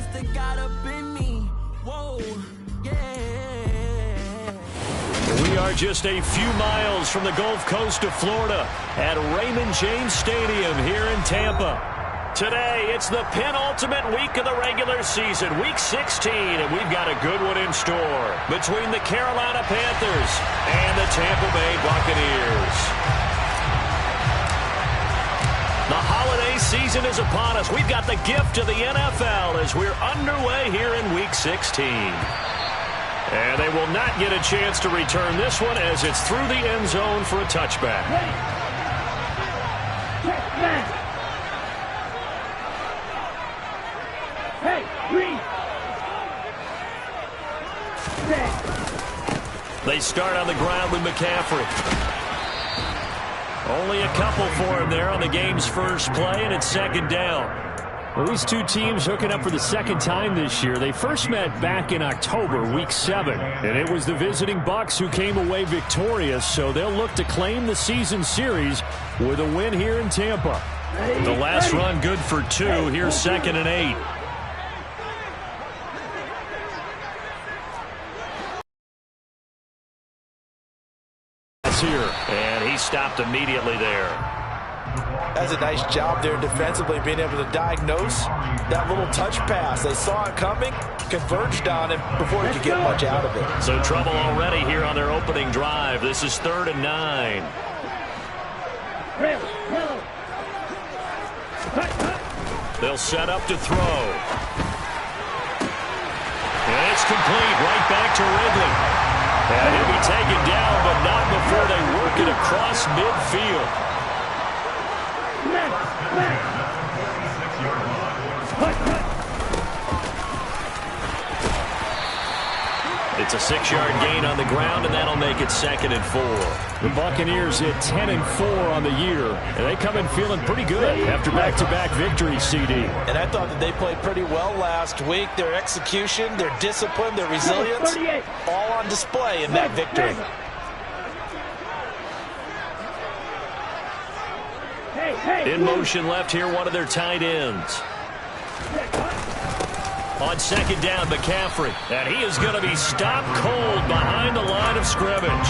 that's the God up in me. Whoa, yeah. We are just a few miles from the Gulf Coast of Florida at Raymond James Stadium here in Tampa. Today, it's the penultimate week of the regular season, week 16, and we've got a good one in store between the Carolina Panthers and the Tampa Bay Buccaneers. The holiday season is upon us. We've got the gift of the NFL as we're underway here in week 16. And they will not get a chance to return this one as it's through the end zone for a touchback. They start on the ground with McCaffrey. Only a couple for him there on the game's first play, and it's second down. Well, these two teams hooking up for the second time this year. They first met back in October, week 7, and it was the visiting Bucs who came away victorious, so they'll look to claim the season series with a win here in Tampa. The last run good for 2. Here's 2nd and 8. Here, and he stopped immediately there. That's a nice job there defensively, being able to diagnose that little touch pass. They saw it coming, converged on him before he could get much out of it. So trouble already here on their opening drive. This is 3rd and 9. They'll set up to throw. And it's complete right back to Ridley. And he'll be taken down, but not before they work it across midfield. It's a 6-yard gain on the ground, and that'll make it 2nd and 4. The Buccaneers hit 10 and 4 on the year, and they come in feeling pretty good after back-to-back victories, CD. And I thought that they played pretty well last week. Their execution, their discipline, their resilience, all on display in that victory. In motion left here, one of their tight ends. On 2nd down, McCaffrey. And he is going to be stopped cold behind the line of scrimmage.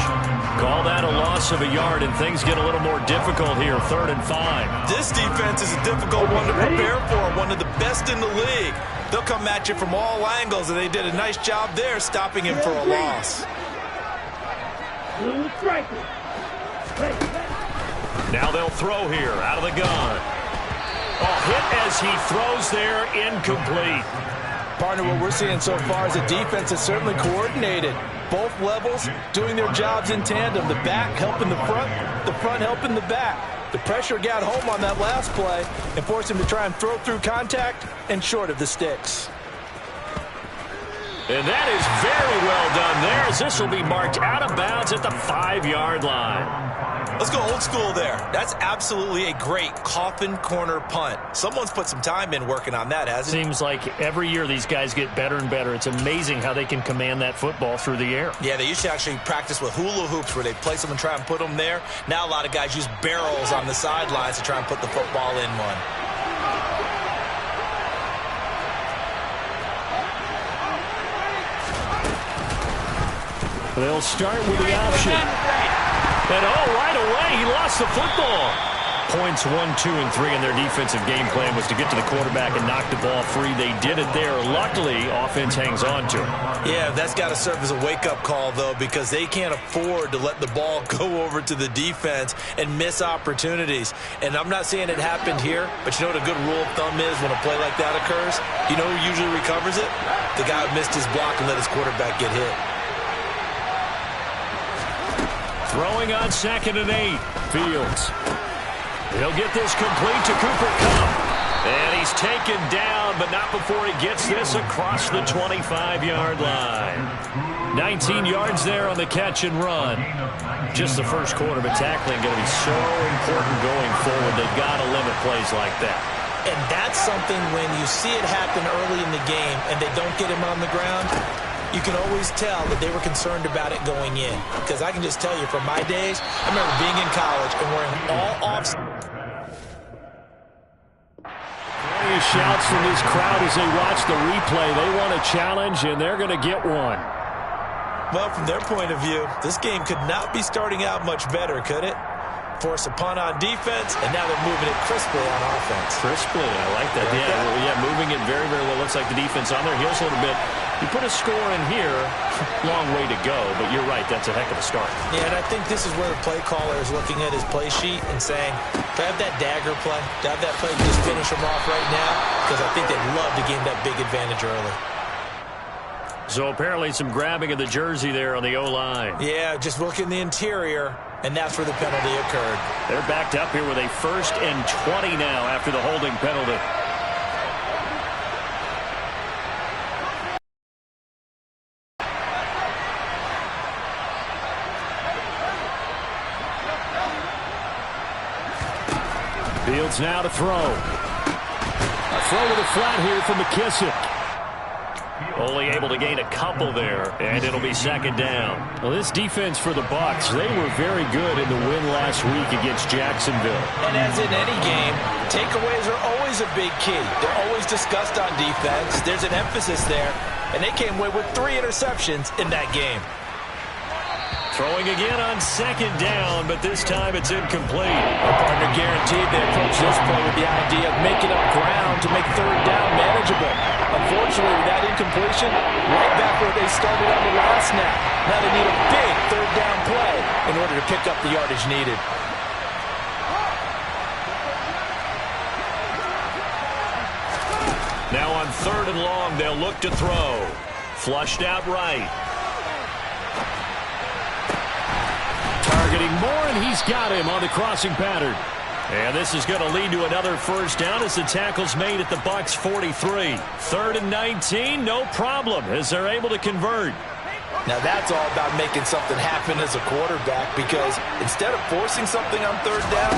Call that a loss of a yard, and things get a little more difficult here, 3rd and 5. This defense is a difficult one to prepare for, one of the best in the league. They'll come at you from all angles, and they did a nice job there stopping him for a loss. Now they'll throw here out of the gun. Hit as he throws there, incomplete. Partner, what we're seeing so far is the defense is certainly coordinated. Both levels doing their jobs in tandem. The back helping the front helping the back. The pressure got home on that last play and forced him to try and throw through contact and short of the sticks. And that is very well done there, as this will be marked out of bounds at the 5-yard line. Let's go old school there. That's absolutely a great coffin corner punt. Someone's put some time in working on that, hasn't it? Seems like every year these guys get better and better. It's amazing how they can command that football through the air. Yeah, they used to actually practice with hula hoops where they place them and try and put them there. Now a lot of guys use barrels on the sidelines to try and put the football in one. They'll start with the option. And right away, he lost the football. Points 1, 2, and 3, and their defensive game plan was to get to the quarterback and knock the ball free. They did it there. Luckily, offense hangs on to it. Yeah, that's got to serve as a wake-up call, though, because they can't afford to let the ball go over to the defense and miss opportunities. And I'm not saying it happened here, but you know what a good rule of thumb is when a play like that occurs? You know who usually recovers it? The guy who missed his block and let his quarterback get hit. Throwing on 2nd and 8. Fields. He'll get this complete to Cooper Kupp. And he's taken down, but not before he gets this across the 25-yard line. 19 yards there on the catch and run. Just the first quarter, but tackling going to be so important going forward. They've got to limit plays like that. And that's something when you see it happen early in the game and they don't get him on the ground, you can always tell that they were concerned about it going in. Because I can just tell you from my days, I remember being in college and wearing all off. various shouts from this crowd as they watch the replay. They want a challenge, and they're going to get one. Well, from their point of view, this game could not be starting out much better, could it? Force a punt on defense, and now they're moving it crisply on offense. Crisply, I like that. Yeah, moving it very, very well. Looks like the defense on their heels a little bit. You put a score in here, long way to go, but you're right, that's a heck of a start. Yeah, and I think this is where the play caller is looking at his play sheet and saying, do I have that dagger play? Do I have that play to just finish them off right now? Because I think they'd love to gain that big advantage early. So apparently some grabbing of the jersey there on the O-line. Yeah, just look in the interior, and that's where the penalty occurred. They're backed up here with a 1st and 20 now after the holding penalty. Fields now to throw. A throw to the flat here from McKissick. Only able to gain a couple there, and it'll be 2nd down. Well, this defense for the Bucs, they were very good in the win last week against Jacksonville. And as in any game, takeaways are always a big key. They're always discussed on defense. There's an emphasis there, and they came away with 3 interceptions in that game. Throwing again on 2nd down, but this time it's incomplete. Our partner guaranteed they approach this play with the idea of making up ground to make 3rd down manageable. Unfortunately, with that incompletion, right back where they started on the last snap. Now they need a big 3rd down play in order to pick up the yardage needed. Now on 3rd and long, they'll look to throw. Flushed out right. Targeting Moore, and he's got him on the crossing pattern. And this is going to lead to another 1st down as the tackle's made at the Bucs 43. 3rd and 19, no problem as they're able to convert. Now that's all about making something happen as a quarterback, because instead of forcing something on 3rd down,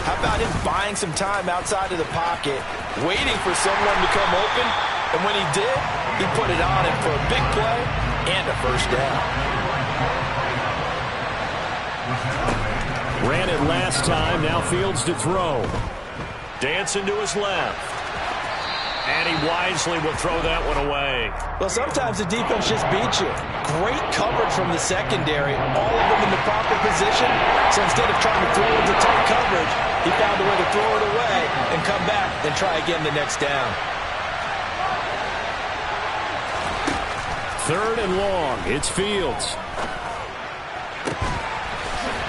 how about him buying some time outside of the pocket, waiting for someone to come open, and when he did, he put it on him for a big play and a 1st down. Ran it last time, now Fields to throw. Dancing to his left. And he wisely will throw that one away. Well, sometimes the defense just beats you. Great coverage from the secondary, all of them in the proper position. So instead of trying to throw into tight coverage, he found a way to throw it away and come back and try again the next down. 3rd and long, it's Fields.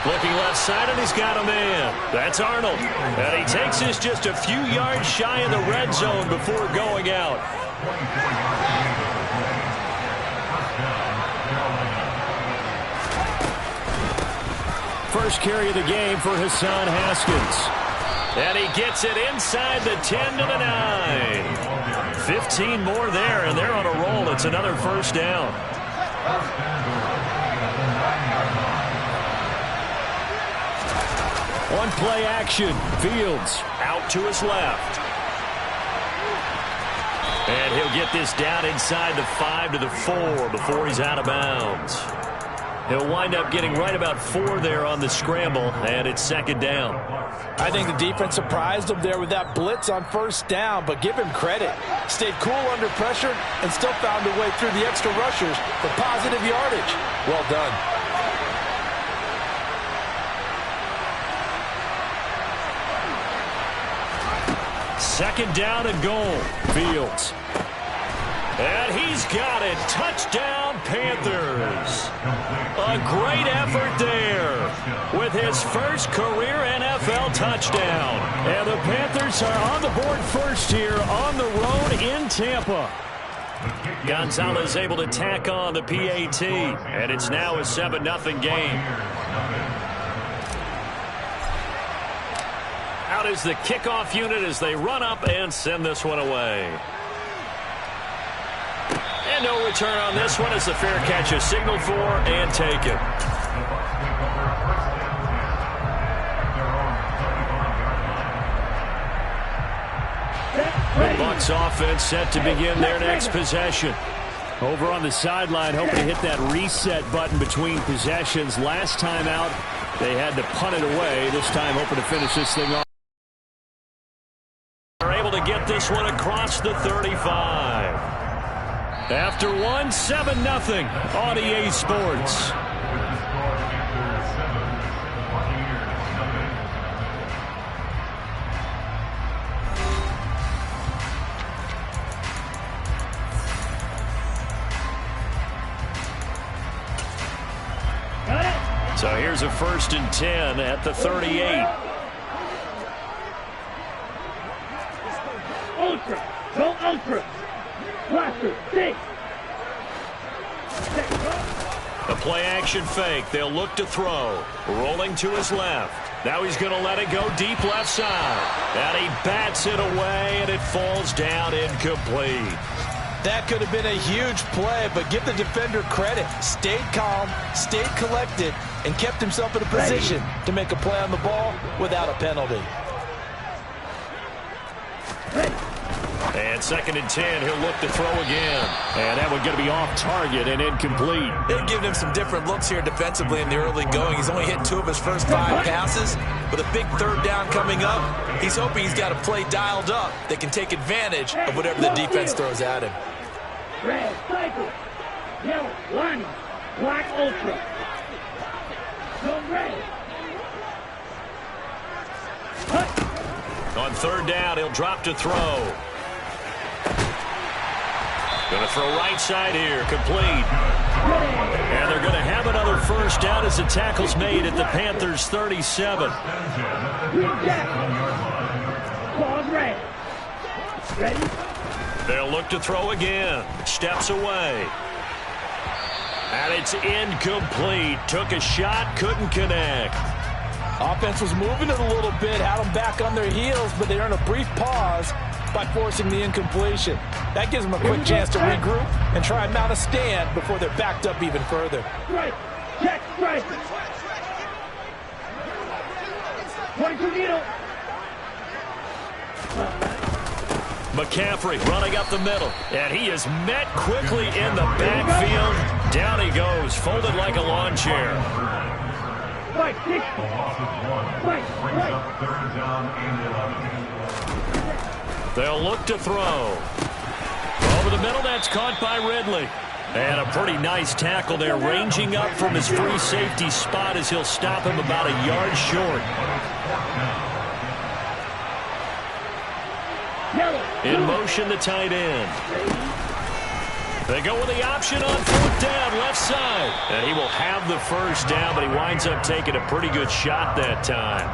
Looking left side, and he's got a man. That's Arnold. And he takes this just a few yards shy of the red zone before going out. First carry of the game for Hassan Haskins. And he gets it inside the 10 to the 9. 15 more there, and they're on a roll. It's another 1st down. One play action. Fields out to his left. And he'll get this down inside the 5 to the 4 before he's out of bounds. He'll wind up getting right about 4 there on the scramble, and it's 2nd down. I think the defense surprised him there with that blitz on 1st down, but give him credit. Stayed cool under pressure and still found a way through the extra rushers for positive yardage. Well done. Second down and goal. Fields. And he's got it. Touchdown, Panthers. A great effort there with his first career NFL touchdown. And the Panthers are on the board first here on the road in Tampa. Gonzalez able to tack on the PAT. And it's now a 7-0 game. Out is the kickoff unit as they run up and send this one away. And no return on this one as the fair catch is signaled for and taken. The Bucs offense set to begin their next possession. over on the sideline hoping to hit that reset button between possessions. Last time out, they had to punt it away. This time hoping to finish this thing off. They're able to get this this one across the 35. After one, 7-0 on EA Sports. So here's a 1st and 10 at the 38. Ultra, go ultra. Blaster, 6. The play action fake. They'll look to throw. Rolling to his left. Now he's going to let it go deep left side. And he bats it away, and it falls down incomplete. That could have been a huge play, but give the defender credit. Stayed calm, stayed collected, and kept himself in a position to make a play on the ball without a penalty. And 2nd and 10, he'll look to throw again. And that one's going to be off target and incomplete. They've given him some different looks here defensively in the early going. He's only hit 2 of his first 5 passes. With a big 3rd down coming up, he's hoping he's got a play dialed up that can take advantage of whatever the defense throws at him. Red, cycle. Yellow, lining. Black, ultra. Go red. On 3rd down, he'll drop to throw. Going to throw right side here, complete. And they're going to have another 1st down as the tackle's made at the Panthers' 37. Red. Ready? They'll look to throw again. Steps away. And it's incomplete. Took a shot, couldn't connect. Offense was moving it a little bit, had them back on their heels, but they earned a brief pause by forcing the incompletion. That gives them a quick chance to regroup and try and mount a stand before they're backed up even further. Strike. Check. Strike. 22 needle. McCaffrey running up the middle, and he is met quickly in the backfield. Down he goes, folded like a lawn chair. Fight, 6. Fight. They'll look to throw. Over the middle, that's caught by Ridley. And a pretty nice tackle there, ranging up from his free safety spot as he'll stop him about a yard short. In motion, the tight end. They go with the option on 4th down, left side. And he will have the 1st down, but he winds up taking a pretty good shot that time.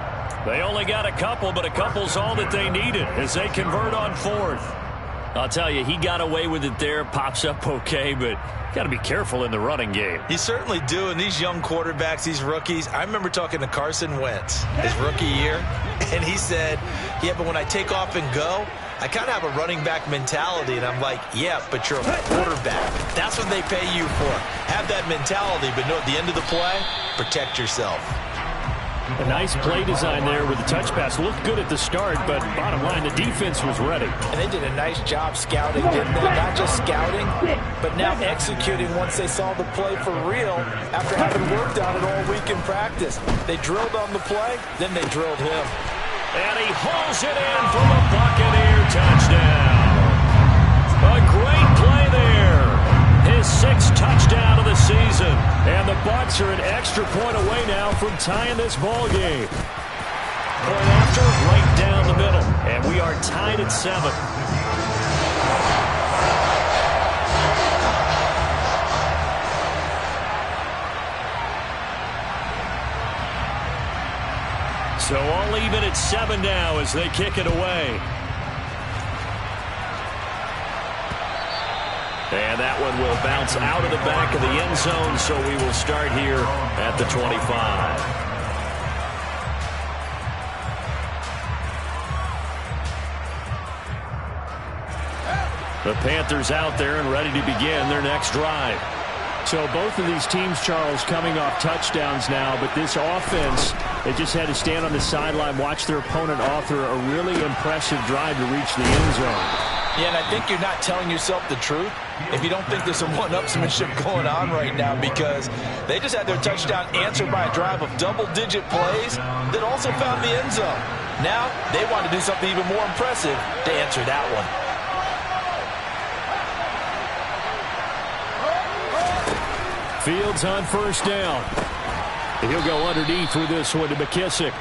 They only got a couple, but a couple's all that they needed as they convert on 4th. I'll tell you, he got away with it there, pops up okay, but got to be careful in the running game. You certainly do, and these young quarterbacks, these rookies, I remember talking to Carson Wentz his rookie year, and he said, yeah, but when I take off and go, I kind of have a running back mentality, and I'm like, yeah, but you're a quarterback. That's what they pay you for. Have that mentality, but no, at the end of the play, protect yourself. A nice play design there with the touch pass. Looked good at the start, but bottom line, the defense was ready. And they did a nice job scouting, didn't they? Not just scouting, but now executing once they saw the play for real after having worked on it all week in practice. They drilled on the play, then they drilled him. And he hauls it in for the Buccaneer touchdown. A great play there. His 6th touchdown of the season. And the Bucs are an extra point away now from tying this ball game. Point after, right down the middle. And we are tied at 7. So all even at 7 now as they kick it away. And that one will bounce out of the back of the end zone, so we will start here at the 25. The Panthers out there and ready to begin their next drive. So both of these teams, Charles, coming off touchdowns now, but this offense, they just had to stand on the sideline, watch their opponent author a really impressive drive to reach the end zone. Yeah, and I think you're not telling yourself the truth if you don't think there's some one-upsmanship going on right now, because they just had their touchdown answered by a drive of double-digit plays that also found the end zone. Now they want to do something even more impressive to answer that one. Fields on first down. He'll go underneath with this one to McKissick.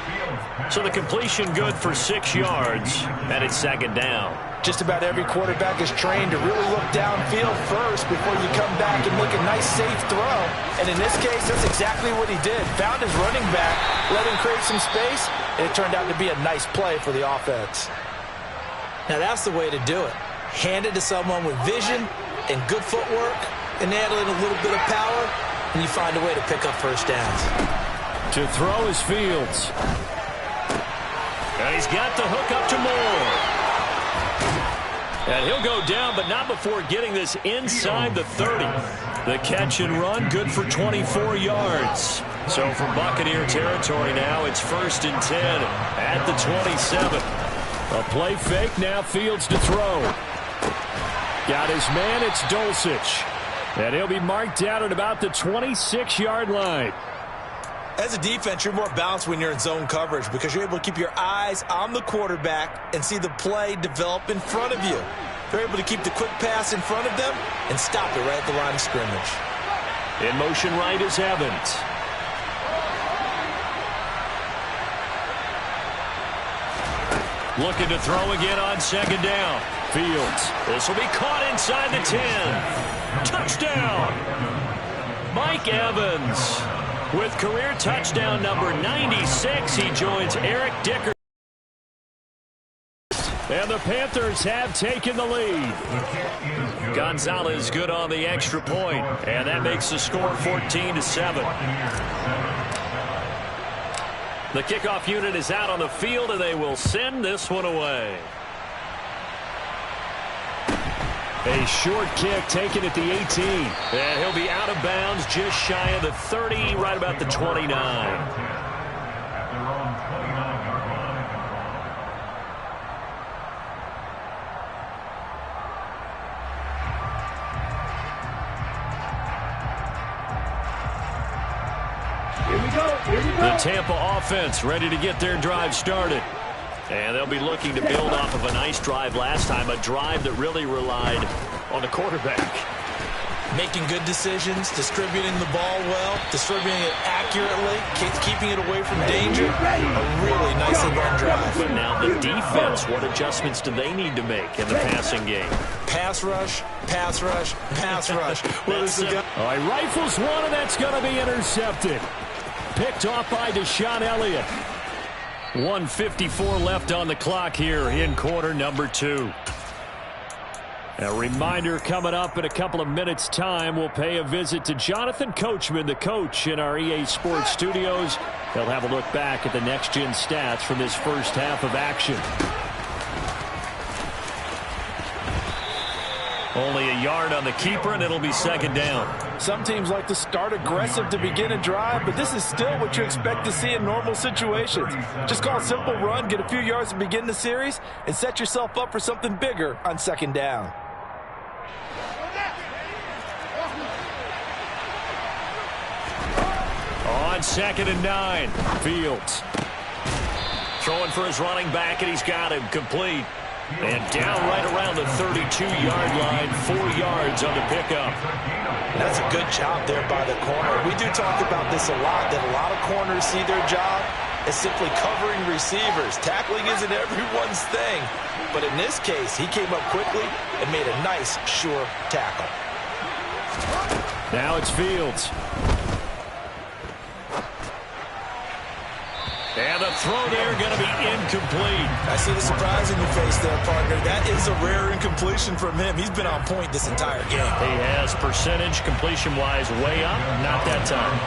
So the completion good for 6 yards, and it's second down. Just about every quarterback is trained to really look downfield first before you come back and make a nice, safe throw. And in this case, that's exactly what he did. Found his running back, let him create some space, and it turned out to be a nice play for the offense. Now that's the way to do it. Hand it to someone with vision and good footwork, and add in a little bit of power, and you find a way to pick up first downs. To throw is Fields. And he's got the hook up to Moore. And he'll go down, but not before getting this inside the 30. The catch and run, good for 24 yards. So from Buccaneer territory now, it's 1st and 10 at the 27. A play fake, now Fields to throw. Got his man, it's Dulcich. And he'll be marked down at about the 26-yard line. As a defense, you're more balanced when you're in zone coverage because you're able to keep your eyes on the quarterback and see the play develop in front of you. They're able to keep the quick pass in front of them and stop it right at the line of scrimmage. In motion right is Evans. Looking to throw again on second down. Fields. This will be caught inside the 10. Touchdown. Mike Evans. With career touchdown number 96, he joins Eric Dicker. And the Panthers have taken the lead. Gonzalez good on the extra point, and that makes the score 14-7. The kickoff unit is out on the field, and they will send this one away. A short kick taken at the 18. And he'll be out of bounds just shy of the 30, right about the 29. Here we go. The Tampa offense ready to get their drive started. And they'll be looking to build off of a nice drive last time, a drive that really relied on the quarterback. Making good decisions, distributing the ball well, distributing it accurately, keeping it away from danger. A really nicely run drive. But now the defense, what adjustments do they need to make in the passing game? Pass rush, pass rush, pass rush. All right, rifles one, and that's going to be intercepted. Picked off by Deshaun Elliott. 1:54 left on the clock here in quarter number 2. A reminder coming up in a couple of minutes' time. We'll pay a visit to Jonathan Coachman, the coach in our EA Sports studios. They'll have a look back at the next-gen stats from this first half of action. Only a yard on the keeper, and it'll be second down. Some teams like to start aggressive to begin a drive, but this is still what you expect to see in normal situations. Just call a simple run, get a few yards to begin the series, and set yourself up for something bigger on second down. On 2nd and 9, Fields. Throwing for his running back, and he's got him complete. And down right around the 32-yard line, 4 yards on the pickup. That's a good job there by the corner. We do talk about this a lot, that a lot of corners see their job as simply covering receivers. Tackling isn't everyone's thing. But in this case, he came up quickly and made a nice, sure tackle. Now it's Fields. And the throw there going to be incomplete. I see the surprise in your face there, partner. That is a rare incompletion from him. He's been on point this entire game. He has percentage completion-wise way up. Not that time.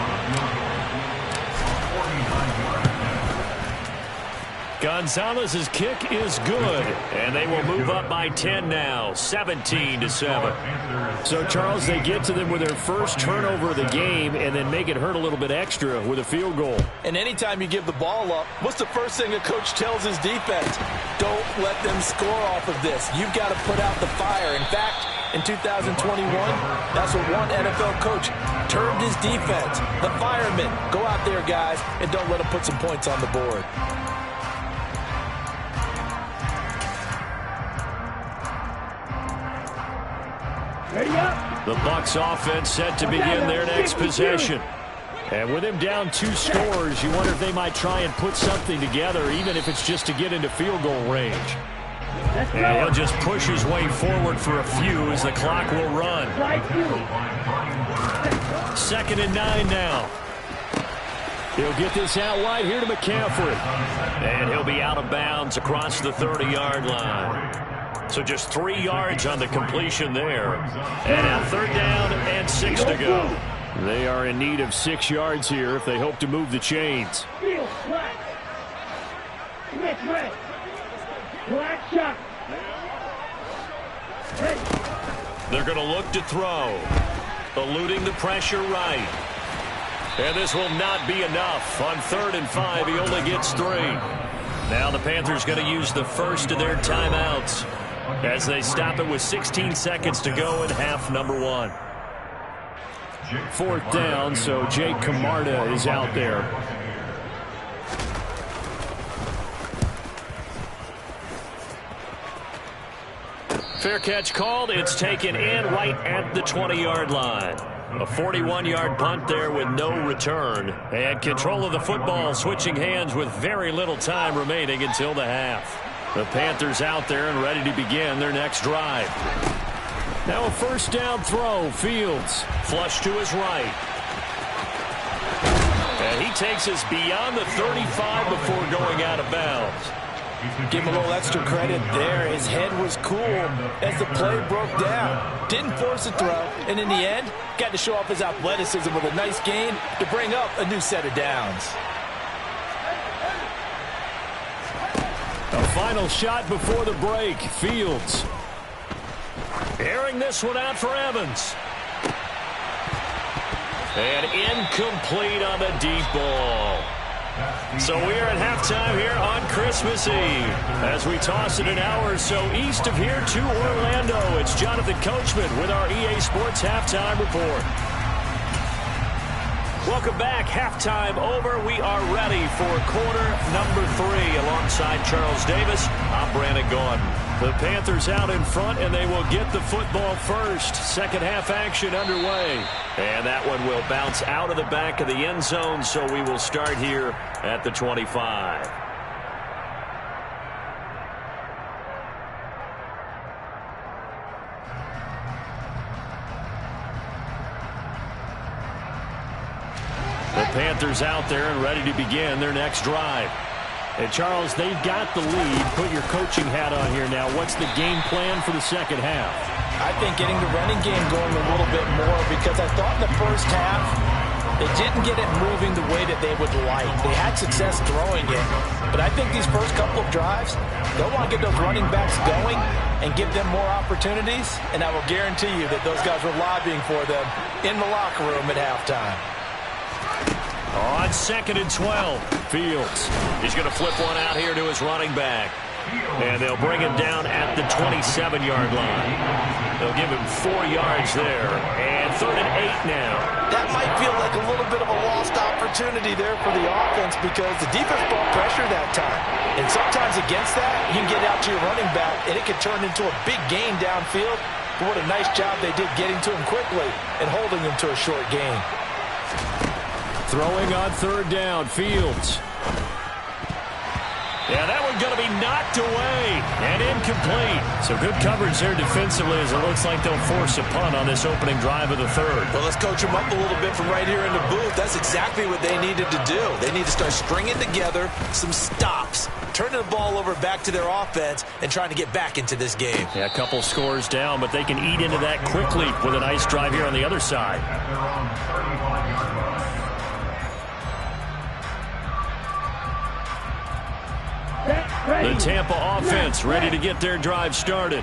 Gonzalez's kick is good, and they will move up by 10 now, 17-7. So, Charles, they get to them with their first turnover of the game and then make it hurt a little bit extra with a field goal. And anytime you give the ball up, what's the first thing a coach tells his defense? Don't let them score off of this. You've got to put out the fire. In fact, in 2021, that's what one NFL coach termed his defense. The firemen. Go out there, guys, and don't let them put some points on the board. Ready up. The Bucs offense set to begin their next possession. And with him down 2 scores, you wonder if they might try and put something together, even if it's just to get into field goal range. And he'll just push his way forward for a few as the clock will run. 2nd and 9 now. He'll get this out wide here to McCaffrey. And he'll be out of bounds across the 30-yard line. So just 3 yards on the completion there. And now 3rd down and 6 to go. They are in need of 6 yards here if they hope to move the chains. They're going to look to throw. Eluding the pressure right. And this will not be enough. On 3rd and 5, he only gets 3. Now the Panthers going to use the first of their timeouts as they stop it with 16 seconds to go in half number 1. 4th down, so Jake Camarda is out there. Fair catch called. It's taken in right at the 20-yard line. A 41-yard punt there with no return. And control of the football switching hands with very little time remaining until the half. The Panthers out there and ready to begin their next drive. Now a 1st down throw. Fields flush to his right. And he takes us beyond the 35 before going out of bounds. Give him a little extra credit there. His head was cool as the play broke down. Didn't force a throw, and in the end, got to show off his athleticism with a nice gain to bring up a new set of downs. A final shot before the break. Fields airing this one out for Evans. And incomplete on the deep ball. So we are at halftime here on Christmas Eve. As we toss it an hour or so east of here to Orlando, it's Jonathan Coachman with our EA Sports Halftime Report. Welcome back. Halftime over. We are ready for quarter number 3 alongside Charles Davis. I'm Brandon Gordon. The Panthers out in front, and they will get the football first. Second half action underway. And that one will bounce out of the back of the end zone, so we will start here at the 25. The Panthers out there and ready to begin their next drive. And, Charles, they've got the lead. Put your coaching hat on here now. What's the game plan for the second half? I think getting the running game going a little bit more, because I thought in the first half they didn't get it moving the way that they would like. They had success throwing it. But I think these first couple of drives, they'll want to get those running backs going and give them more opportunities. And I will guarantee you that those guys were lobbying for them in the locker room at halftime. On 2nd and 12, Fields. He's going to flip one out here to his running back. And they'll bring him down at the 27-yard line. They'll give him 4 yards there. And 3rd and 8 now. That might feel like a little bit of a lost opportunity there for the offense, because the defense brought pressure that time. And sometimes against that, you can get out to your running back, and it can turn into a big gain downfield. But what a nice job they did getting to him quickly and holding him to a short gain. Throwing on 3rd down, Fields. Yeah, that one's going to be knocked away and incomplete. So good coverage there defensively, as it looks like they'll force a punt on this opening drive of the 3rd. Well, let's coach them up a little bit from right here in the booth. That's exactly what they needed to do. They need to start stringing together some stops, turning the ball over back to their offense, and trying to get back into this game. Yeah, a couple scores down, but they can eat into that quickly with a nice drive here on the other side. The Tampa offense ready to get their drive started.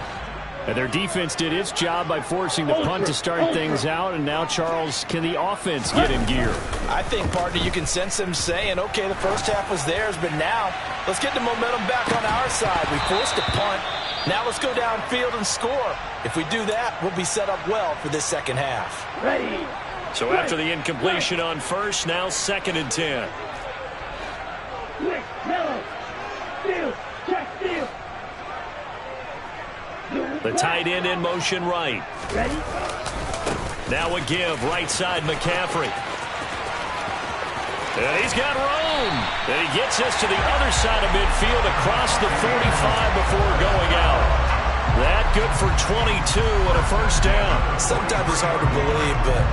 And their defense did its job by forcing the punt to start things out. And now, Charles, can the offense get in gear? I think, partner, you can sense them saying, okay, the first half was theirs, but now let's get the momentum back on our side. We forced a punt. Now let's go downfield and score. If we do that, we'll be set up well for this second half. Ready. So after the incompletion on first, now 2nd and 10. Quick, yellow. Steal. Check, steal. The tight end in motion right. Ready? Now a give, right side McCaffrey. And he's got room. And he gets us to the other side of midfield across the 45 before going out. That good for 22 and a first down. Sometimes it's hard to believe, but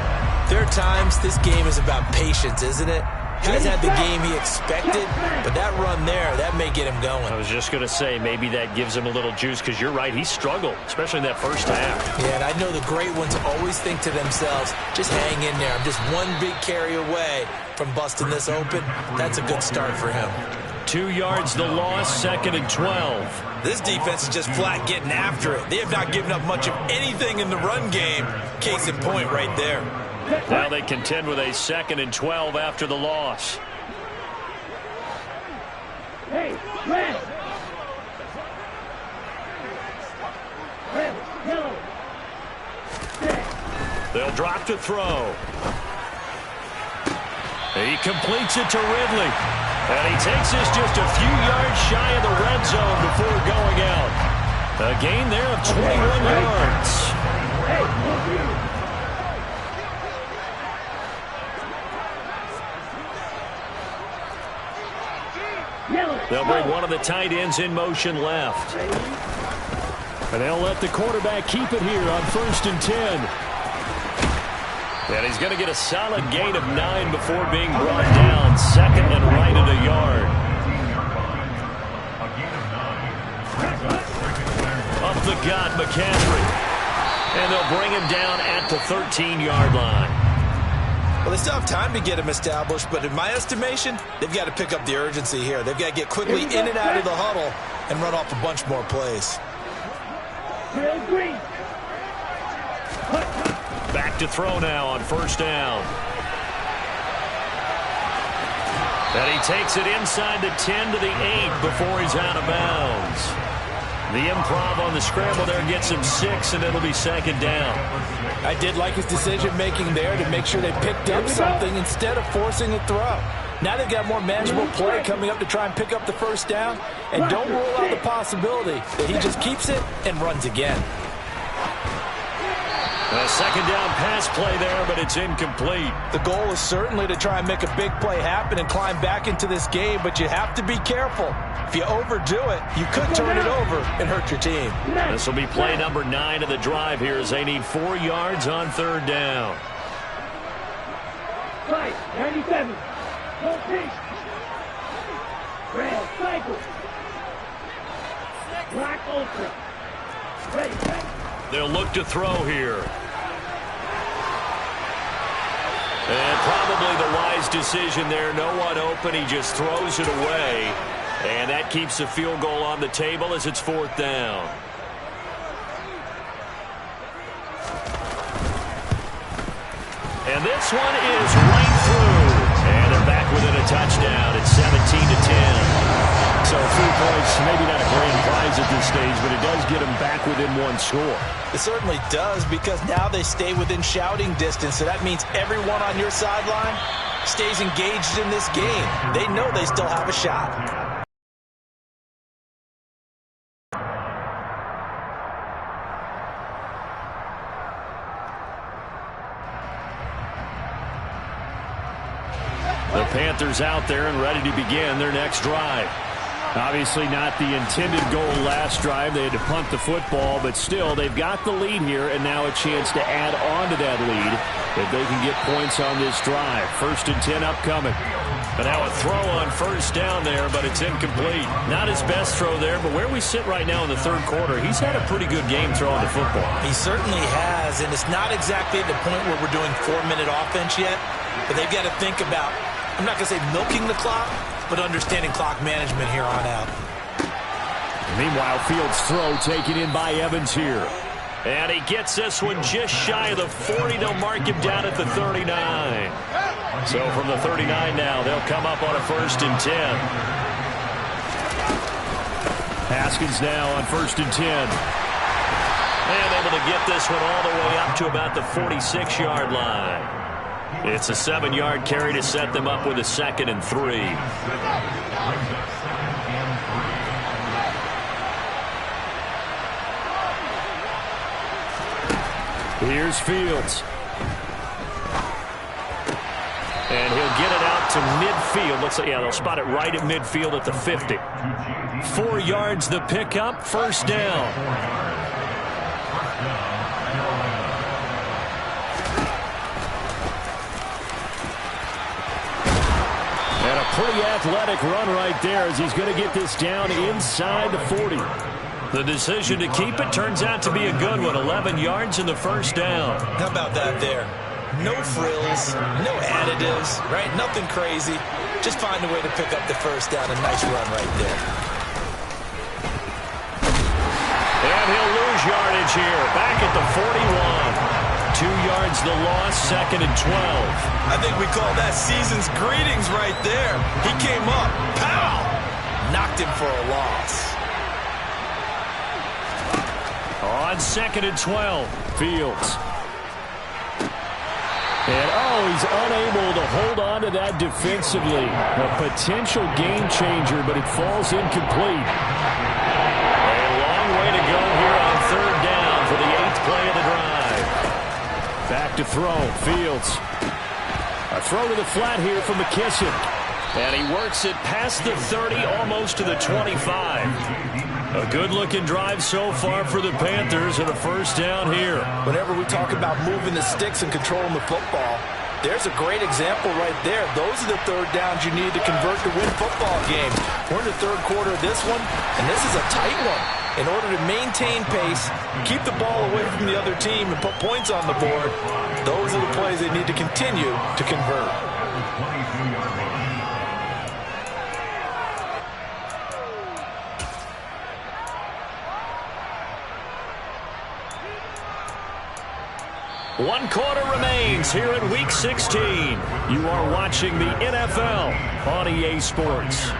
there are times this game is about patience, isn't it? Has had the game he expected, but that run there, that may get him going. I was just going to say, maybe that gives him a little juice, because you're right, he struggled, especially in that first half. Yeah, and I know the great ones always think to themselves, just hang in there. I'm just one big carry away from busting this open. That's a good start for him. 2 yards the loss, 2nd and 12. This defense is just flat getting after it. They have not given up much of anything in the run game. Case in point right there. Now they contend with a 2nd and 12 after the loss. Hey, red. Red, yellow. They'll drop to throw. He completes it to Ridley. And he takes us just a few yards shy of the red zone before going out. A gain there of 21 yards. Hey, They'll bring one of the tight ends in motion left. And they'll let the quarterback keep it here on 1st and 10. And he's going to get a solid gain of 9 before being brought down. 2nd and right at a yard. Up the gut, McCaffrey. And they'll bring him down at the 13-yard line. Well, they still have time to get him established, but in my estimation, they've got to pick up the urgency here. They've got to get quickly in and out of the huddle and run off a bunch more plays. Back to throw now on 1st down. And he takes it inside the 10 to the 8 before he's out of bounds. The improv on the scramble there gets him 6, and it'll be 2nd down. I did like his decision-making there to make sure they picked up something instead of forcing a throw. Now they've got more manageable play coming up to try and pick up the 1st down, and don't rule out the possibility that he just keeps it and runs again. A 2nd down pass play there, but it's incomplete. The goal is certainly to try and make a big play happen and climb back into this game, but you have to be careful. If you overdo it, you could turn it over and hurt your team. This will be play number 9 of the drive here as they need 4 yards on 3rd down. 97. Rotation. Red, cycle. Black ultra. Ready. They'll look to throw here. And probably the wise decision there. No one open. He just throws it away. And that keeps the field goal on the table as it's 4th down. And this one is right through. And they're back within a touchdown. It's 17-10. So 3 points, maybe not a grand prize at this stage, but it does get them back within 1 score. It certainly does, because now they stay within shouting distance, so that means everyone on your sideline stays engaged in this game. They know they still have a shot. The Panthers out there and ready to begin their next drive. Obviously not the intended goal last drive. They had to punt the football, but still they've got the lead here and now a chance to add on to that lead if they can get points on this drive. 1st and 10 upcoming. And now a throw on 1st down there, but it's incomplete. Not his best throw there, but where we sit right now in the 3rd quarter, he's had a pretty good game throwing the football. He certainly has, and it's not exactly at the point where we're doing 4-minute offense yet, but they've got to think about, I'm not going to say milking the clock, but understanding clock management here on out. Meanwhile, Fields' throw taken in by Evans here. And he gets this one just shy of the 40. They'll mark him down at the 39. So from the 39 now, they'll come up on a 1st and 10. Haskins now on 1st and 10. And able to get this one all the way up to about the 46-yard line. It's a 7-yard carry to set them up with a 2nd and 3. Here's Fields. And he'll get it out to midfield. Looks like, yeah, they'll spot it right at midfield at the 50. 4 yards the pickup, first down. And a pretty athletic run right there as he's going to get this down inside the 40. The decision to keep it turns out to be a good one. 11 yards in the first down. How about that there? No frills, no additives, right? Nothing crazy. Just find a way to pick up the first down. A nice run right there. And he'll lose yardage here. Back at the 41. 2 yards the loss, 2nd and 12. I think we call that season's greetings right there. He came up, pow! Knocked him for a loss. On 2nd and 12, Fields. And, he's unable to hold on to that defensively. A potential game changer, but it falls incomplete. A long way to go here on 3rd down for the 8th play of the drive. Back to throw, Fields. A throw to the flat here from McKissick. And he works it past the 30, almost to the 25. A good-looking drive so far for the Panthers and a first down here. Whenever we talk about moving the sticks and controlling the football, there's a great example right there. Those are the 3rd downs you need to convert to win football games. We're in the 3rd quarter of this one, and this is a tight one. In order to maintain pace, keep the ball away from the other team, and put points on the board, those are the plays they need to continue to convert. One quarter remains here in Week 16. You are watching the NFL on EA Sports.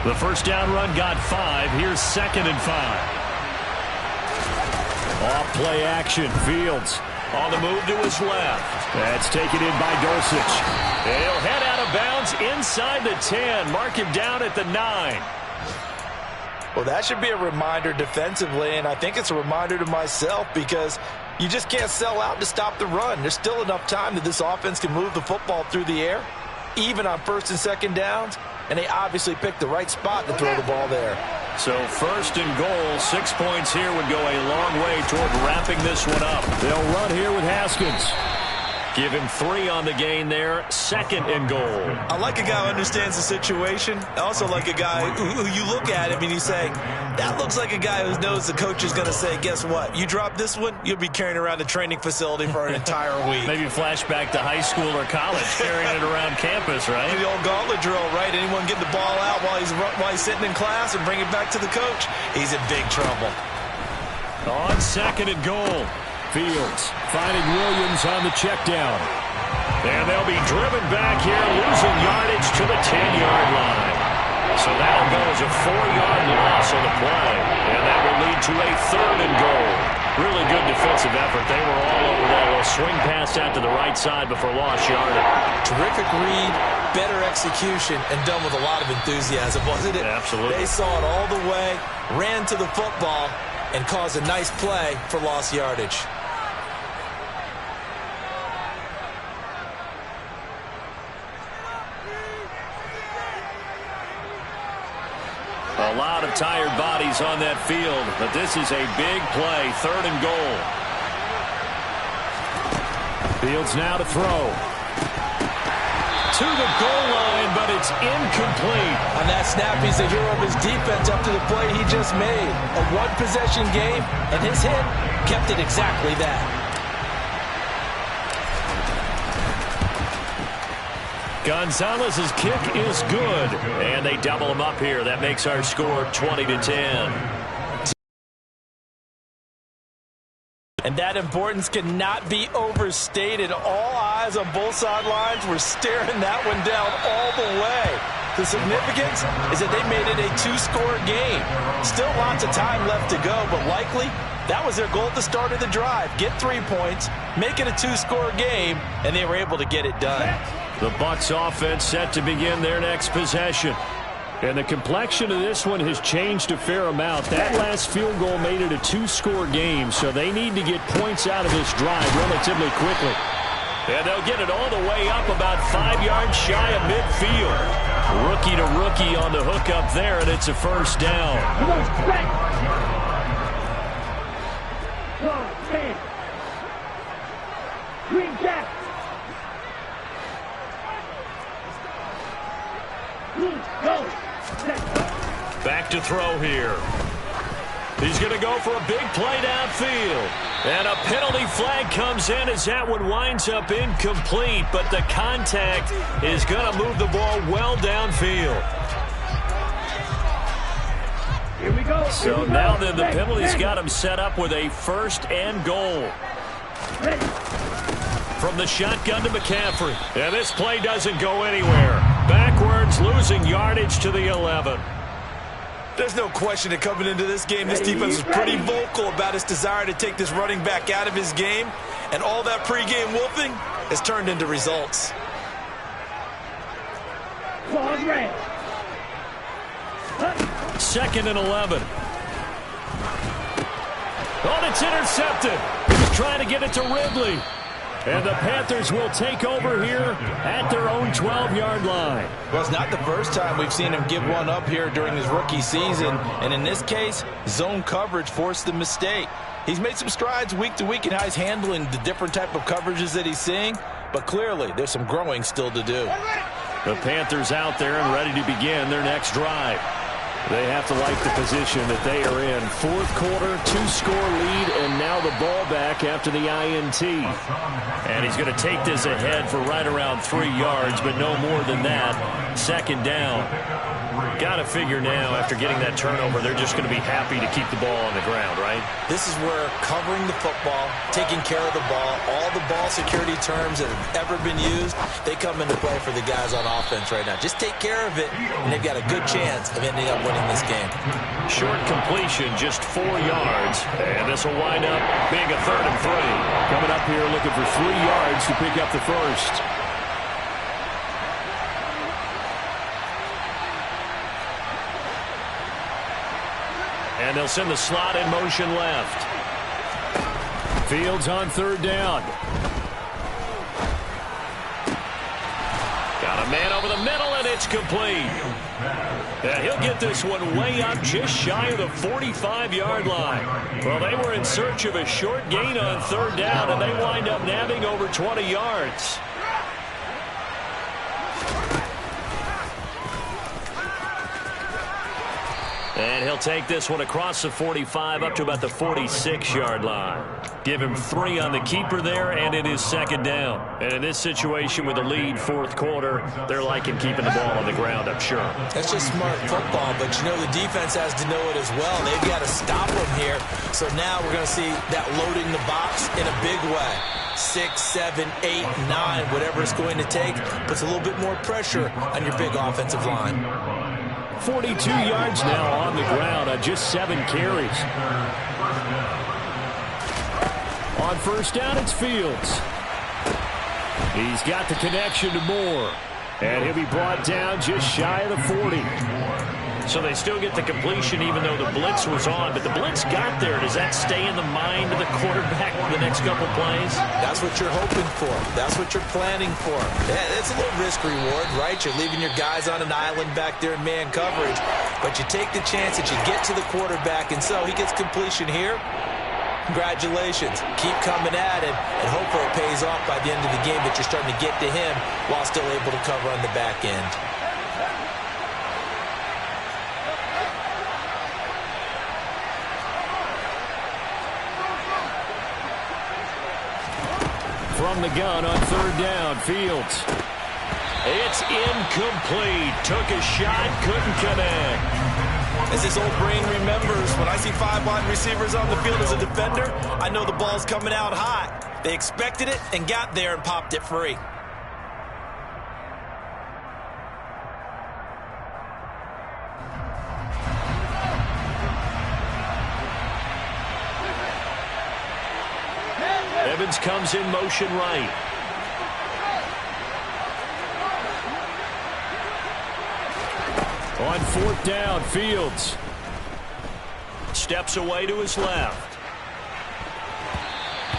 The first down run got 5. Here's 2nd and 5. Off play action, Fields. On the move to his left. That's taken in by Dulcich. And he'll head out of bounds inside the 10. Mark him down at the 9. Well, that should be a reminder defensively, and I think it's a reminder to myself because you just can't sell out to stop the run. There's still enough time that this offense can move the football through the air, even on 1st and 2nd downs, and they obviously picked the right spot to throw the ball there. So 1st and goal, 6 points here would go a long way toward wrapping this one up. They'll run here with Haskins. Give him 3 on the gain there. 2nd and goal. I like a guy who understands the situation. I also like a guy who you look at him and you say, that looks like a guy who knows the coach is going to say, guess what? You drop this one, you'll be carrying around the training facility for an entire week. Maybe flashback to high school or college, carrying it around campus, right? The old gauntlet drill, right? Anyone get the ball out while he's sitting in class and bring it back to the coach? He's in big trouble. On 2nd and goal. Fields finding Williams on the check down. And they'll be driven back here, losing yardage to the 10-yard line. So that'll go as a 4-yard loss on the play. And that will lead to a 3rd and goal. Really good defensive effort. They were all over that little swing pass out to the right side before lost yardage. Terrific read, better execution, and done with a lot of enthusiasm, wasn't it? Absolutely. They saw it all the way, ran to the football, and caused a nice play for lost yardage. A lot of tired bodies on that field, but this is a big play, 3rd and goal. Fields now to throw. To the goal line, but it's incomplete. On that snap, he's the hero of his defense up to the play he just made. A one-possession game, and his hit kept it exactly that. Gonzalez's kick is good, and they double him up here. That makes our score 20-10. And that importance cannot be overstated. All eyes on both sidelines were staring that one down all the way. The significance is that they made it a 2-score game. Still lots of time left to go, but likely that was their goal at the start of the drive. Get 3 points, make it a 2-score game, and they were able to get it done. The Bucs offense set to begin their next possession. And the complexion of this one has changed a fair amount. That last field goal made it a two-score game, so they need to get points out of this drive relatively quickly. And they'll get it all the way up about 5 yards shy of midfield. Rookie to rookie on the hook up there, and it's a first down. Green cap. Go. Back to throw here. He's going to go for a big play downfield. And a penalty flag comes in as that one winds up incomplete, but the contact is going to move the ball well downfield. Here we go. So now then the penalty's got him set up with a first and goal. From the shotgun to McCaffrey. And this play doesn't go anywhere. Backwards, losing yardage to the 11. There's no question that coming into this game, this defense was pretty vocal about its desire to take this running back out of his game. And all that pregame wolfing has turned into results. Claws red. 2nd and 11. Oh, it's intercepted. He was trying to get it to Ridley. And the Panthers will take over here at their own 12-yard line. Well, it's not the first time we've seen him give one up here during his rookie season. And in this case, zone coverage forced the mistake. He's made some strides week to week in how he's handling the different type of coverages that he's seeing. But clearly, there's some growing still to do. The Panthers out there and ready to begin their next drive. They have to like the position that they are in. 4th quarter, 2-score lead, and now the ball back after the INT. And he's going to take this ahead for right around 3 yards, but no more than that. 2nd down. Got to figure now, after getting that turnover, they're just going to be happy to keep the ball on the ground, right? This is where covering the football, taking care of the ball, all the ball security terms that have ever been used, they come into play for the guys on offense right now. Just take care of it, and they've got a good chance of ending up winning this game. Short completion, just 4 yards, and this will wind up being a 3rd and 3. Coming up here looking for 3 yards to pick up the first. And they'll send the slot in motion left. Fields on 3rd down. Got a man over the middle, and it's complete. And he'll get this one way up just shy of the 45-yard line. Well, they were in search of a short gain on 3rd down, and they wind up nabbing over 20 yards. And he'll take this one across the 45 up to about the 46-yard line. Give him 3 on the keeper there, and it is 2nd down. And in this situation with a lead 4th quarter, they're liking keeping the ball on the ground, I'm sure. That's just smart football, but you know the defense has to know it as well. They've got to stop them here. So now we're going to see that loading the box in a big way. 6, 7, 8, 9, whatever it's going to take, puts a little bit more pressure on your big offensive line. 42 yards now on the ground on just 7 carries. On 1st down, it's Fields. He's got the connection to Moore. And he'll be brought down just shy of the 40. So they still get the completion even though the blitz was on. But the blitz got there. Does that stay in the mind of the quarterback for the next couple plays? That's what you're hoping for. That's what you're planning for. Yeah, it's a little risk-reward, right? You're leaving your guys on an island back there in man coverage. But you take the chance that you get to the quarterback. And so he gets completion here. Congratulations. Keep coming at it and hopefully it pays off by the end of the game that you're starting to get to him while still able to cover on the back end. From the gun on 3rd down, Fields. It's incomplete. Took a shot, couldn't connect. As this old brain remembers, when I see 5 wide receivers on the field as a defender, I know the ball's coming out hot. They expected it and got there and popped it free. Evans comes in motion right. On fourth down, Fields steps away to his left.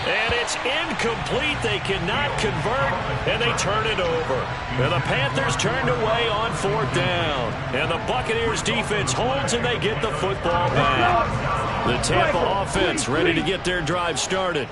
And it's incomplete. They cannot convert, and they turn it over. And the Panthers turned away on fourth down. And the Buccaneers defense holds, and they get the football back. The Tampa offense ready to get their drive started.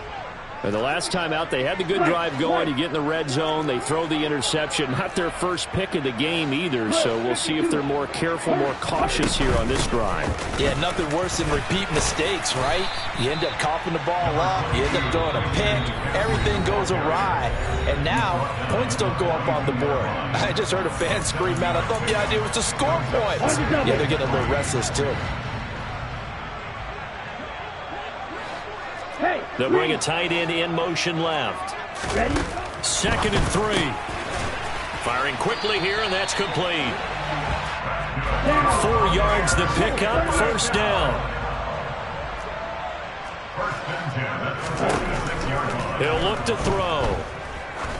And the last time out, they had the good drive going. You get in the red zone, they throw the interception. Not their first pick of the game either, so we'll see if they're more careful, more cautious here on this drive. Yeah, nothing worse than repeat mistakes, right? You end up coughing the ball up, you end up throwing a pick, everything goes awry, and now points don't go up on the board. I just heard a fan scream out, I thought the idea was to score points. Yeah, they're getting a little restless too. They'll bring a tight end in motion left. Ready? 2nd and 3. Firing quickly here, and that's complete. 4 yards the pickup, first down. He'll look to throw.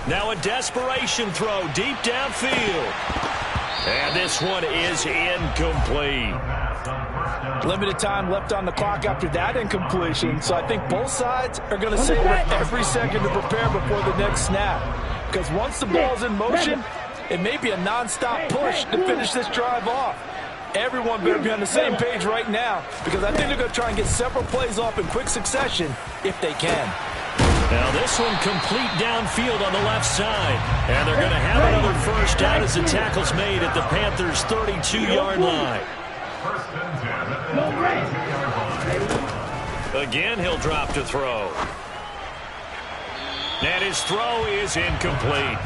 Now a desperation throw deep downfield. And this one is incomplete. Limited time left on the clock after that incompletion, so I think both sides are going to savor every second to prepare before the next snap. Because once the ball's in motion, it may be a non-stop push to finish this drive off. Everyone better be on the same page right now, because I think they're going to try and get several plays off in quick succession if they can. Now this one complete downfield on the left side. And they're going to have another first down as the tackle's made at the Panthers' 32-yard line. Again, he'll drop to throw. And his throw is incomplete.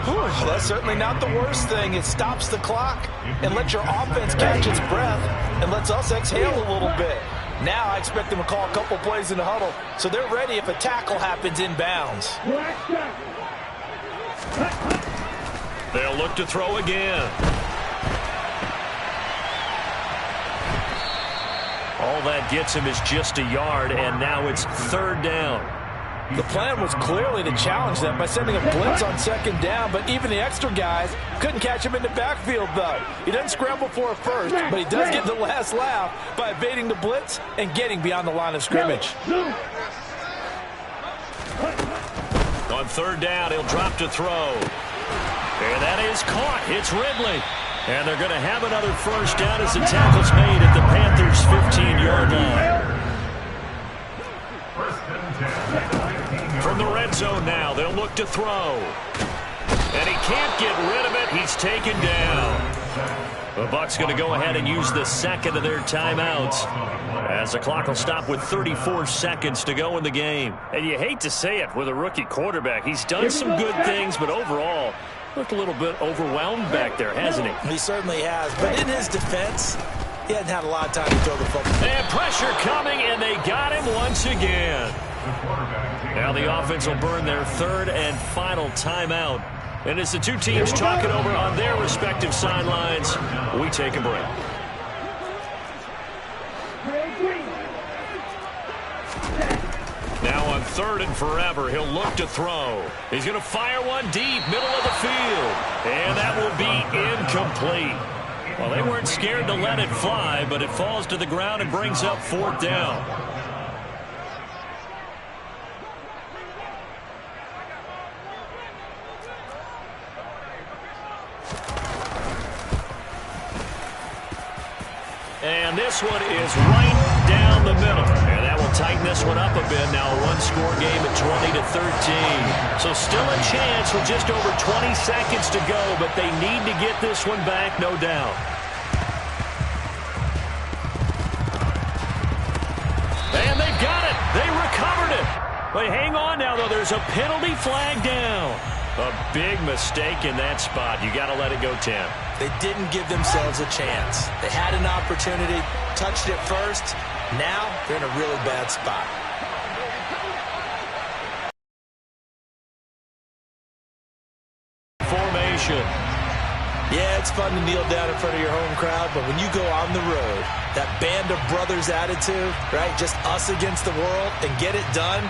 Whew, that's certainly not the worst thing. It stops the clock and lets your offense catch its breath and lets us exhale a little bit. Now I expect them to call a couple plays in the huddle, so they're ready if a tackle happens inbounds. They'll look to throw again. All that gets him is just a yard, and now it's 3rd down. The plan was clearly to challenge them by sending a blitz on 2nd down, but even the extra guys couldn't catch him in the backfield, though. He doesn't scramble for a first, but he does get the last laugh by evading the blitz and getting beyond the line of scrimmage. On 3rd down, he'll drop to throw. And that is caught. It's Ridley. And they're going to have another first down as the tackle's made at the Panthers' 15-yard line. From the red zone now, they'll look to throw. And he can't get rid of it. He's taken down. The Bucs going to go ahead and use the 2nd of their timeouts, as the clock will stop with 34 seconds to go in the game. And you hate to say it with a rookie quarterback. He's done some good things, but overall, looked a little bit overwhelmed back there, hasn't he? He certainly has, but in his defense, he hasn't had a lot of time to throw the football. And pressure coming, and they got him once again. Now the offense will burn their 3rd and final timeout. And as the two teams talk it over on their respective sidelines, we take a break. Now on 3rd and forever, he'll look to throw. He's going to fire one deep, middle of the field. And that will be incomplete. Well, they weren't scared to let it fly, but it falls to the ground and brings up 4th down. And this one is right down the middle. And that will tighten this one up a bit. Now a one-score game at 20-13. So still a chance with just over 20 seconds to go, but they need to get this one back, no doubt. And they've got it. They recovered it. But hang on now, though. There's a penalty flag down. A big mistake in that spot. You got to let it go 10. They didn't give themselves a chance. They had an opportunity, touched it first. Now they're in a really bad spot. Formation. Yeah, it's fun to kneel down in front of your home crowd, but when you go on the road, that band of brothers attitude, right, just us against the world, and get it done,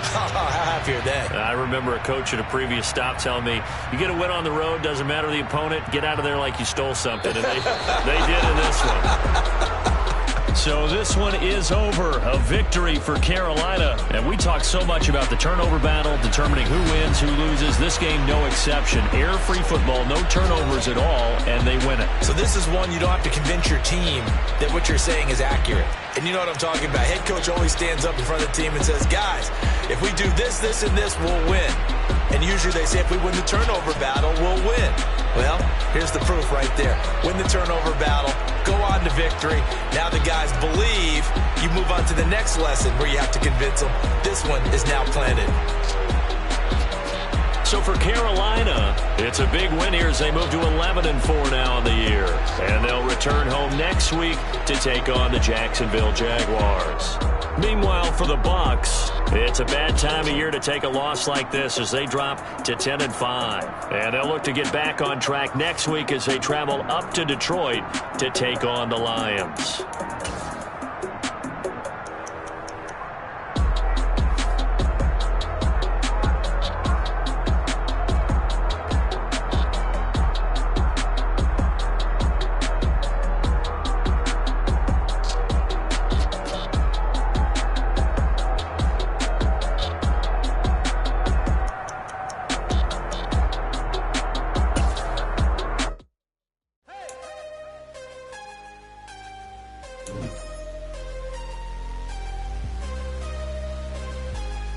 How happy are they? I remember a coach at a previous stop telling me, you get a win on the road, doesn't matter the opponent, get out of there like you stole something. And they did in this one. So this one is over. A victory for Carolina. And we talk so much about the turnover battle, determining who wins, who loses. This game, no exception. Air-free football, no turnovers at all, and they win it. So this is one you don't have to convince your team that what you're saying is accurate. And you know what I'm talking about. Head coach always stands up in front of the team and says, guys, if we do this, this, and this, we'll win. And usually they say if we win the turnover battle, we'll win. Well, here's the proof right there. Win the turnover battle, go on to victory. Now the guys believe. You move on to the next lesson where you have to convince them. This one is now planted. So for Carolina, it's a big win here as they move to 11-4 now in the year. And they'll return home next week to take on the Jacksonville Jaguars. Meanwhile, for the Bucs, it's a bad time of year to take a loss like this as they drop to 10-5. And they'll look to get back on track next week as they travel up to Detroit to take on the Lions.